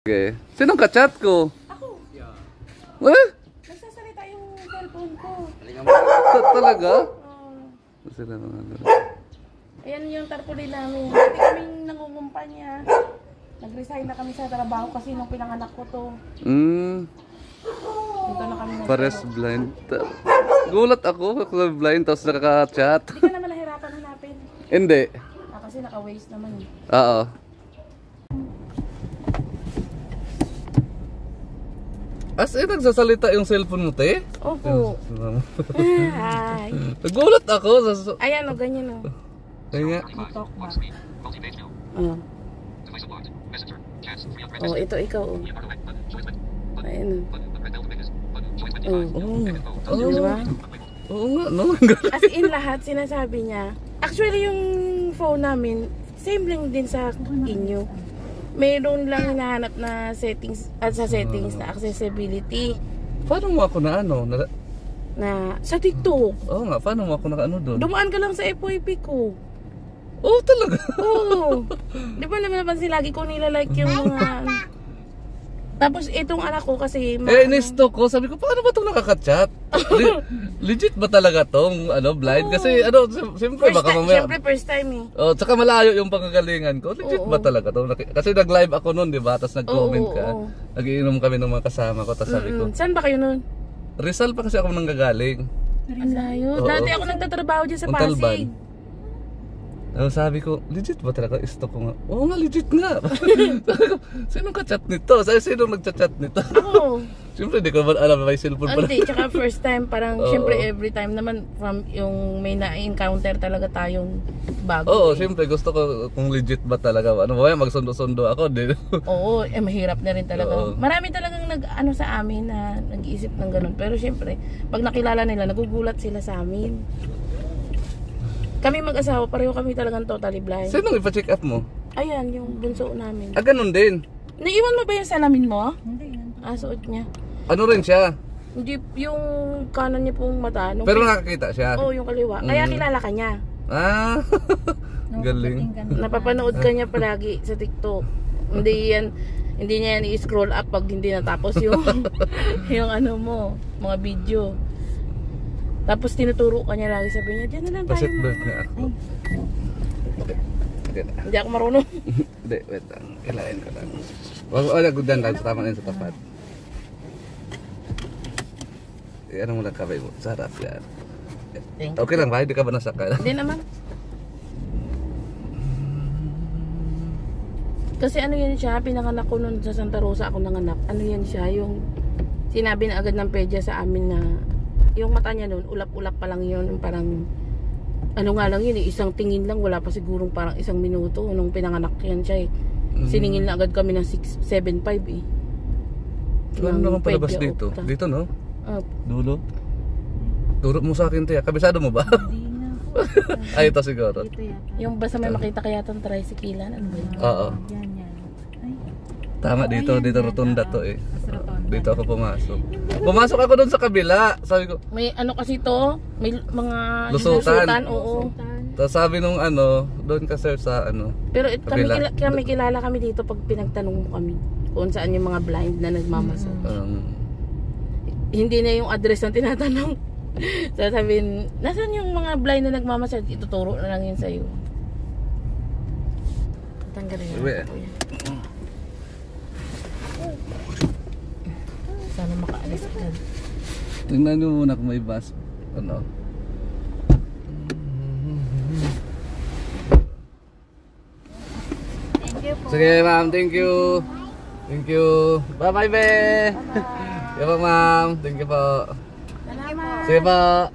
Okay. Sinong ka-chat ko? Ako. Eh? Nagsasalita yung cellphone ko. Talaga? Oo. Sila mga Ayan yung tarpaulin namin. Dati kaming nangungumpanya. Nag-resign na kami sa trabaho kasi nung pinanganak ko to. Dito na kami Pares blind. Gulat ako kung blind tapos nakaka-chat. Hindi ka naman nahirapan hanapin. Hindi. Kasi naka-waste naman eh. Oo. As in, nagsasalita yung cellphone mo, te? Opo. Hi. Nagulat ako. Ayan o, ganyan o. Kaya Talk ba? Oh, ito ikaw o. Ayan o. Oh. Diba? Oo nga, no? As in lahat, sinasabi niya. Actually, yung phone namin, same lang din sa inyo. Mayroon lang hinahanap na settings, at sa settings na accessibility. Paano mo ako na ano? Na sa TikTok. Oo nga, paano mo ako nakaano doon? Dumaan ka lang sa FYP ko. Oh, talaga? Oo. Di ba naman lagi ko nilalike yung mga... Tapos itong anak ko kasi... in-stalk ko, sabi ko, paano ba itong nakaka-chat? Legit ba talaga tong blind? Kasi siyempre baka mamaya... Siyempre first time eh. Oh, tsaka malayo yung pangagalingan ko. Legit ba talaga to? Kasi nag-live ako noon, di ba? Tapos nag-comment ka. Nagiinom kami ng mga kasama ko. Tapos sabi ko, saan ba kayo noon? Rizal pa kasi ako nanggagaling. Ang layo. Oo. Dati ako nagtatrabaho dyan sa Montalban. Pasig. Tapos sabi ko, legit ba talaga? Stalk ko nga. Oo nga, legit nga. Sabi ko, sinong ka-chat nito? Sabi, sinong nagchat-chat nito? Oo. Siyempre, di ko ba alam may cellphone pala. Hindi, tsaka first time, parang siyempre every time naman from yung may na-encounter talaga tayong bago. Oo, siyempre, gusto ko kung legit ba talaga. Ano ba yan, magsundo-sundo ako din. Oo, mahirap na rin talaga. Oo. Marami talagang nag-ano sa amin na nag-iisip ng ganun. Pero siyempre, pag nakilala nila, nagugulat sila sa amin. Kami mag-asawa, pareho kami talagang totally blind. Sinong ipa-check up mo? Ayan, yung bunso namin. Ah, ganun din. Naiwan mo ba yung salamin mo? Hindi. Suot niya. Ano rin siya? Hindi, yung kanan niya pong mata. Pero nakakita siya? Oo, yung kaliwa. Kaya kilala ka niya. Ah, galing. Napapanood ka niya palagi sa TikTok. Hindi niya yan i-scroll up pag hindi natapos yung yung ano mo, mga video. Tapos tinuturo ka niya lagi, sabi niya, diyan na lang tayo. Pasit belt nga ako. Okay. Hindi ako marunong. Hindi, wait lang. Kailain ko lang. Wala, gudan lang. Tama na yun sa tapat. Ano mo lang kabay mo? Sarap yan. Okay lang ba? Hindi ka ba nasakal? Hindi naman. Kasi ano yan siya, pinanganak ko nun sa Santa Rosa ako nanganak. Ano yan siya, yung sinabi na agad ng pedya sa amin na yung mata niya nun, ulap-ulap pa lang yun. Parang, ano nga lang yun eh, isang tingin lang, wala pa sigurong parang isang minuto nung pinanganak yan siya eh. Siningil na agad kami ng 675 eh. Ano naman palabas dito? Opta. Dito no? Dulo. Turo mo sa akin tiya. Kabisado mo ba? Ay, ito siguro. Yung basta may makita kaya itong tricyclean, ano ba yun? Oo. Tama dito rotunda to eh. Dito ako pumasok. Pumasok ako doon sa kabila. Sabi ko, may ano kasi to, may mga lusutan. Oo. Tapos sabi nung doon ka sir sa Pero kami kabila. kilala kami dito pag pinagtanong mo kami kung saan yung mga blind na nagmamassage. Hindi na yung address ang tinatanong. Sasabihin, nasaan yung mga blind na nagmamassage? Ituturo na lang yun sa'yo. Tanggalin na. Sana makaalis agad. Tingnan nyo muna kung may bus. Thank you po. Sige ma'am, thank you. Thank you. Bye bye be. Sige po ma'am. Thank you po. Salamat. Sige po.